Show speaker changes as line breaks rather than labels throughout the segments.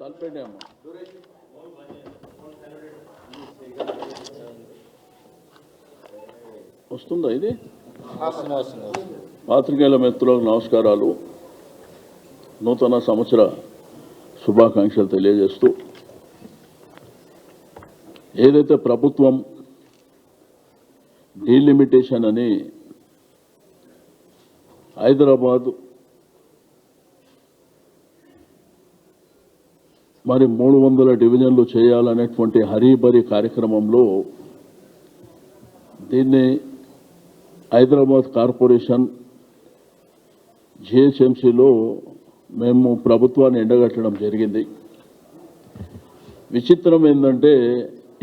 తలపండి అమ్మ. వస్తుందా ఇది? పాత్రికేయుల మిత్రులకు నమస్కారాలు. నూతన సంవత్సర శుభాకాంక్షలు తెలియజేస్తూ, ఏదైతే ప్రభుత్వం డీలిమిటేషన్ అని హైదరాబాద్ మరి 300 డివిజన్లు చేయాలనేటువంటి హరీబరీ కార్యక్రమంలో దీన్ని హైదరాబాద్ కార్పొరేషన్ జిహెచ్ఎంసీలో మేము ప్రభుత్వాన్ని ఎండగట్టడం జరిగింది. విచిత్రం ఏంటంటే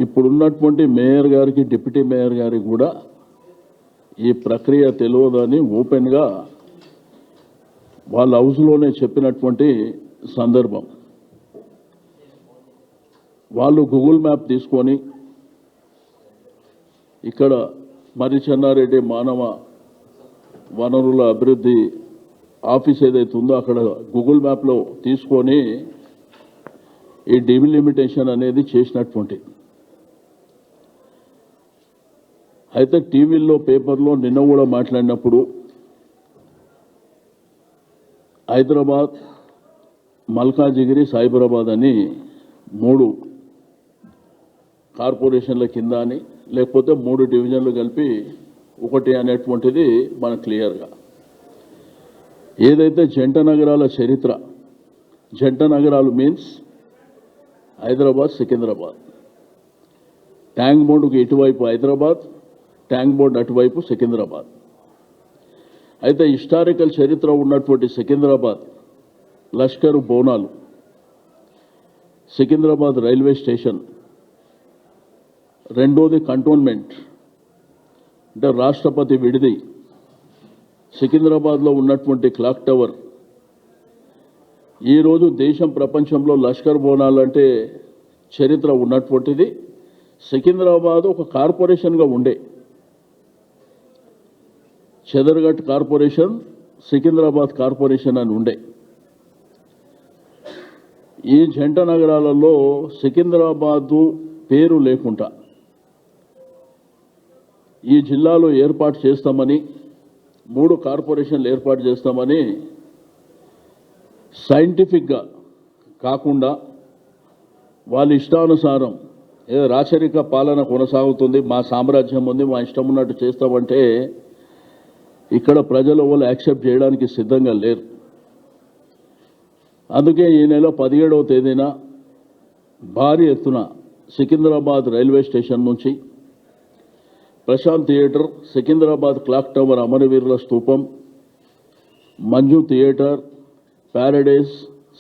ఇప్పుడున్నటువంటి మేయర్ గారికి డిప్యూటీ మేయర్ గారికి కూడా ఈ ప్రక్రియ తెలియదని ఓపెన్గా వాళ్ళ హౌస్లోనే చెప్పినటువంటి సందర్భం. వాళ్ళు గూగుల్ మ్యాప్ తీసుకొని ఇక్కడ మర్రి చెన్నారెడ్డి మానవ వనరుల అభివృద్ధి ఆఫీస్ ఏదైతే ఉందో అక్కడ గూగుల్ మ్యాప్లో తీసుకొని ఈ డిలిమిటేషన్ అనేది చేసినటువంటి. అయితే టీవీల్లో పేపర్లో నిన్న కూడా మాట్లాడినప్పుడు హైదరాబాద్, మల్కాజిగిరి, సైబరాబాద్ అని 3 కార్పొరేషన్ల కింద అని, లేకపోతే 3 డివిజన్లు కలిపి ఒకటి అనేటువంటిది మనకు క్లియర్గా. ఏదైతే జంట నగరాల చరిత్ర, జంట నగరాలు మీన్స్ హైదరాబాద్, సికింద్రాబాద్. ట్యాంక్ బోర్డుకి ఇటువైపు హైదరాబాద్, ట్యాంక్ బోర్డు అటువైపు సికింద్రాబాద్. అయితే హిస్టారికల్ చరిత్ర ఉన్నటువంటి సికింద్రాబాద్ లష్కరు బోనాలు, సికింద్రాబాద్ రైల్వే స్టేషన్, రెండోది కంటోన్మెంట్ అంటే రాష్ట్రపతి విడిది, సికింద్రాబాద్లో ఉన్నటువంటి క్లాక్ టవర్. ఈరోజు దేశం ప్రపంచంలో లష్కర్ బోనాలు అంటే చరిత్ర ఉన్నటువంటిది. సికింద్రాబాద్ ఒక కార్పొరేషన్గా ఉండే, చెదర్ఘట్ కార్పొరేషన్, సికింద్రాబాద్ కార్పొరేషన్ అని ఉండే. ఈ జంట నగరాలలో సికింద్రాబాదు పేరు లేకుండా ఈ జిల్లాలో ఏర్పాటు చేస్తామని, 3 కార్పొరేషన్లు ఏర్పాటు చేస్తామని సైంటిఫిక్గా కాకుండా వాళ్ళ ఇష్టానుసారం ఏదో రాచరిక పాలన కొనసాగుతుంది, మా సామ్రాజ్యం ఉంది, మా ఇష్టం ఉన్నట్టు చేస్తామంటే ఇక్కడ ప్రజలు వాళ్ళు యాక్సెప్ట్ చేయడానికి సిద్ధంగా లేరు. అందుకే ఈ నెల 17వ తేదీన భారీ ఎత్తున సికింద్రాబాద్ రైల్వే స్టేషన్ నుంచి Prashant theatre, Secunderabad clock tower, అమరవీరుల స్తూపం, Manju theatre, Paradise,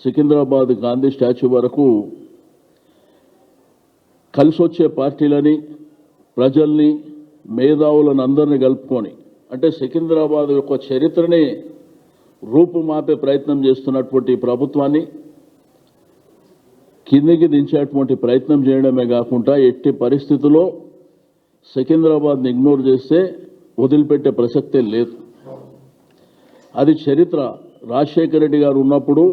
Secunderabad Gandhi statue వరకు కలిసొచ్చే పార్టీలని, ప్రజల్ని, మేధావులను అందరినీ కలుపుకొని, అంటే సికింద్రాబాద్ యొక్క చరిత్రని రూపుమాపే ప్రయత్నం చేస్తున్నటువంటి ప్రభుత్వాన్ని కిందికి దించేటువంటి ప్రయత్నం చేయడమే కాకుండా ఎట్టి పరిస్థితుల్లో సికింద్రాబాద్ని ఇగ్నోర్ చేస్తే వదిలిపెట్టే ప్రసక్తే లేదు. అది చరిత్ర. రాజశేఖర రెడ్డి గారు ఉన్నప్పుడు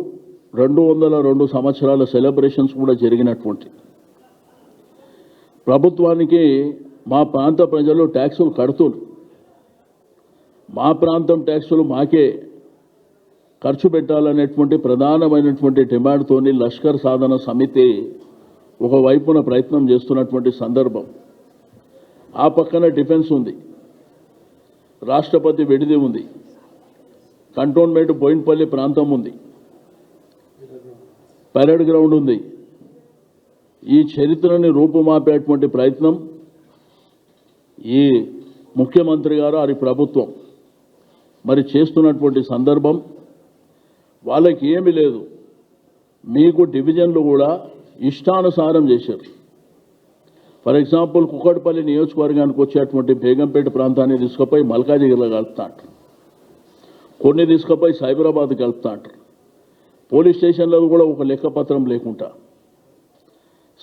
202 సంవత్సరాల సెలబ్రేషన్స్ కూడా జరిగినటువంటి ప్రభుత్వానికి మా ప్రాంత ప్రజలు ట్యాక్సులు కడుతున్నారు. మా ప్రాంతం ట్యాక్సులు మాకే ఖర్చు పెట్టాలనేటువంటి ప్రధానమైనటువంటి డిమాండ్తోని లష్కర్ సాధన సమితి ఒకవైపున ప్రయత్నం చేస్తున్నటువంటి సందర్భం. ఆ పక్కన డిఫెన్స్ ఉంది, రాష్ట్రపతి విడిది ఉంది, కంటోన్మెంట్ బోయిన్పల్లి ప్రాంతం ఉంది, పరేడ్ గ్రౌండ్ ఉంది. ఈ చరిత్రని రూపుమాపేటువంటి ప్రయత్నం ఈ ముఖ్యమంత్రి గారు, వారి ప్రభుత్వం మరి చేస్తున్నటువంటి సందర్భం. వాళ్ళకి ఏమీ లేదు, మీకు డివిజన్లు కూడా ఇష్టానుసారం చేశారు. ఫర్ ఎగ్జాంపుల్ కుక్కట్పల్లి నియోజకవర్గానికి వచ్చేటువంటి బేగంపేట ప్రాంతాన్ని తీసుకుపోయి మల్కాజిగిరిలో కలుపుతా అంటారు, కొన్ని తీసుకుపోయి సైబరాబాద్ కలుపుతా అంటారు. పోలీస్ స్టేషన్లో కూడా ఒక లెక్కపత్రం లేకుండా.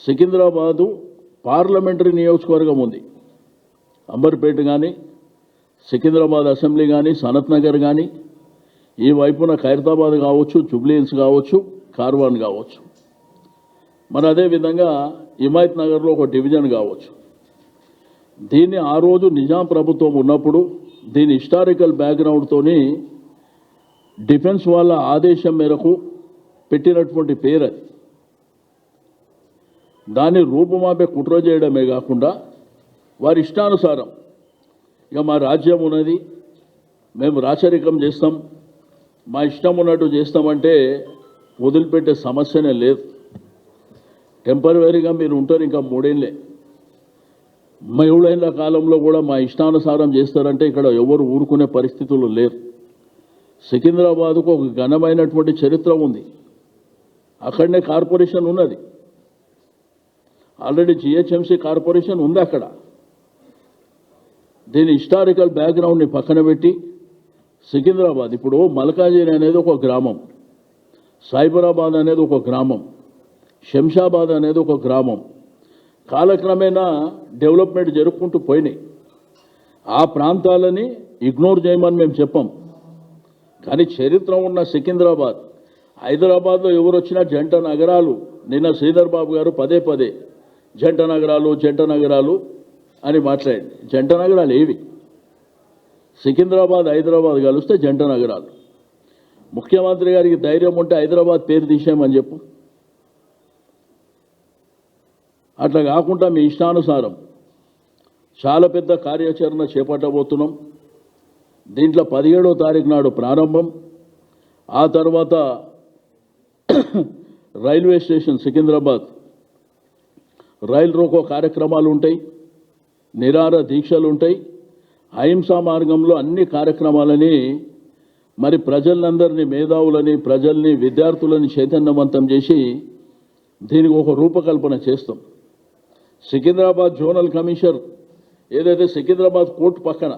సికింద్రాబాదు పార్లమెంటరీ నియోజకవర్గం ఉంది, అంబర్పేట కానీ, సికింద్రాబాద్ అసెంబ్లీ కానీ, సనత్ నగర్ కానీ, ఈ వైపున ఖైరతాబాద్ కావచ్చు, జూబ్లీ హిల్స్ కావచ్చు, కార్వాన్ కావచ్చు. మరి అదేవిధంగా హిమాయత్ నగర్లో ఒక డివిజన్ కావచ్చు. దీన్ని ఆ రోజు నిజాం ప్రభుత్వం ఉన్నప్పుడు దీని హిస్టారికల్ బ్యాక్గ్రౌండ్తోని డిఫెన్స్ వాళ్ళ ఆదేశం మేరకు పెట్టినటువంటి పేరు అది. దాన్ని రూపుమాపే కుట్ర చేయడమే కాకుండా వారి ఇష్టానుసారం ఇక మా రాజ్యం ఉన్నది, మేము రాచరికం చేస్తాం, మా ఇష్టం ఉన్నట్టు చేస్తామంటే వదిలిపెట్టే సమస్యనే లేదు. టెంపరవరీగా మీరు ఉంటారు, ఇంకా 3 ఏళ్ళే. 3 ఏళ్ళ కాలంలో కూడా మా ఇష్టానుసారం చేస్తారంటే ఇక్కడ ఎవరు ఊరుకునే పరిస్థితులు లేరు. సికింద్రాబాద్కు ఒక ఘనమైనటువంటి చరిత్ర ఉంది. అక్కడనే కార్పొరేషన్ ఉన్నది, ఆల్రెడీ జిహెచ్ఎంసీ కార్పొరేషన్ ఉంది అక్కడ. దీని హిస్టారికల్ బ్యాక్గ్రౌండ్ని పక్కన పెట్టి సికింద్రాబాద్ ఇప్పుడు మల్కాజిగిరి అనేది ఒక గ్రామం, సైబరాబాద్ అనేది ఒక గ్రామం, శంషాబాద్ అనేది ఒక గ్రామం. కాలక్రమేణా డెవలప్మెంట్ జరుపుకుంటూ పోయినాయి. ఆ ప్రాంతాలని ఇగ్నోర్ చేయమని మేము చెప్పాం. కానీ చరిత్ర ఉన్న సికింద్రాబాద్, హైదరాబాద్లో ఎవరు వచ్చినా జంట నగరాలు, నిన్న శ్రీధర్ బాబు గారు పదే పదే జంట నగరాలు అని మాట్లాడండి. జంట నగరాలు ఏవి? సికింద్రాబాద్ హైదరాబాద్ కలిస్తే జంట నగరాలు. ముఖ్యమంత్రి గారికి ధైర్యం ఉంటే హైదరాబాద్ పేరు తీసేయమని చెప్పు. అట్లా కాకుండా మీ ఇష్టానుసారం చాలా పెద్ద కార్యాచరణ చేపట్టబోతున్నాం. దీంట్లో 17వ తారీఖు నాడు ప్రారంభం. ఆ తర్వాత రైల్వే స్టేషన్ సికింద్రాబాద్ రైలు రోకో కార్యక్రమాలు ఉంటాయి, నిరాహార దీక్షలు ఉంటాయి. అహింసా మార్గంలో అన్ని కార్యక్రమాలని మరి ప్రజలందరినీ, మేధావులని, ప్రజల్ని, విద్యార్థులని చైతన్యవంతం చేసి దీనికి ఒక రూపకల్పన చేస్తాం. సికింద్రాబాద్ జోనల్ కమిషనర్ ఏదైతే సికింద్రాబాద్ కోర్టు పక్కన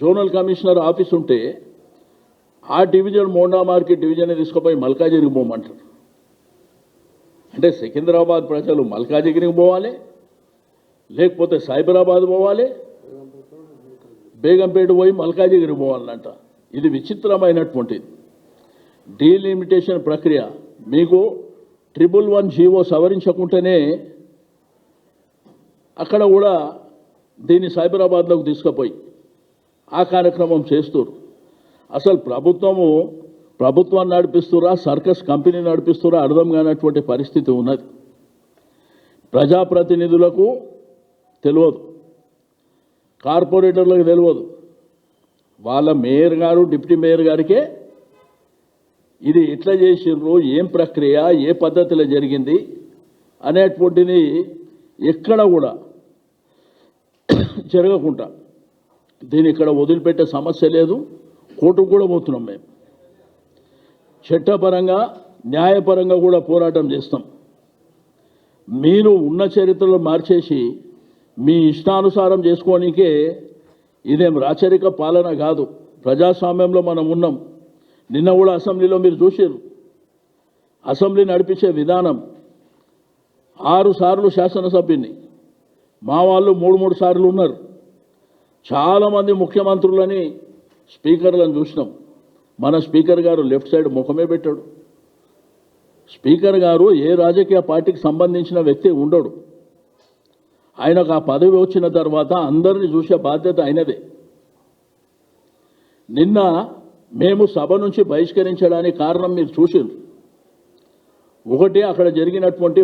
జోనల్ కమిషనర్ ఆఫీస్ ఉంటే ఆ డివిజన్ మోండా మార్కెట్ డివిజన్ తీసుకుపోయి మల్కాజిగిరికి పోమంటారు. అంటే సికింద్రాబాద్ ప్రజలు మల్కాజిగిరికి పోవాలి, లేకపోతే సైబరాబాద్ పోవాలి, బేగంపేట పోయి మల్కాజిగిరి పోవాలంట. ఇది విచిత్రమైనటువంటిది డీలిమిటేషన్ ప్రక్రియ. మీకు 111 జీవో సవరించకుంటేనే అక్కడ కూడా దీన్ని సైబరాబాద్లోకి తీసుకుపోయి ఆ కార్యక్రమం చేస్తారు. అసలు ప్రభుత్వాన్ని నడిపిస్తురా, సర్కస్ కంపెనీ నడిపిస్తురా అర్థం కానటువంటి పరిస్థితి ఉన్నది. ప్రజాప్రతినిధులకు తెలియదు, కార్పొరేటర్లకు తెలియదు, వాళ్ళ మేయర్ గారు, డిప్యూటీ మేయర్ గారికే ఇది ఎట్లా చేసిండ్రు, ఏం ప్రక్రియ, ఏ పద్ధతిలో జరిగింది అనేటువంటిది ఎక్కడ కూడా జరగకుండా దీన్ని ఇక్కడ వదిలిపెట్టే సమస్య లేదు. కోర్టుకు కూడా పోతున్నాం మేము. చట్టపరంగా, న్యాయపరంగా కూడా పోరాటం చేస్తాం. మీరు ఉన్న చరిత్రలో మార్చేసి మీ ఇష్టానుసారం చేసుకోనికే ఇదేం రాచరిక పాలన కాదు. ప్రజాస్వామ్యంలో మనం ఉన్నాం. నిన్న కూడా అసెంబ్లీలో మీరు చూసారు, అసెంబ్లీ నడిపించే విధానం. 6 సార్లు శాసనసభ్యుని, మా వాళ్ళు 3 సార్లు ఉన్నారు. చాలామంది ముఖ్యమంత్రులని, స్పీకర్లను చూసినాం. మన స్పీకర్ గారు లెఫ్ట్ సైడ్ ముఖమే పెట్టాడు. స్పీకర్ గారు ఏ రాజకీయ పార్టీకి సంబంధించిన వ్యక్తి ఉండడు. ఆయనకు ఆ పదవి వచ్చిన తర్వాత అందరినీ చూసే బాధ్యత ఆయనదే. నిన్న మేము సభ నుంచి బహిష్కరించడానికి కారణం మీరు చూసిండ్రు. ఒకటి, అక్కడ జరిగినటువంటి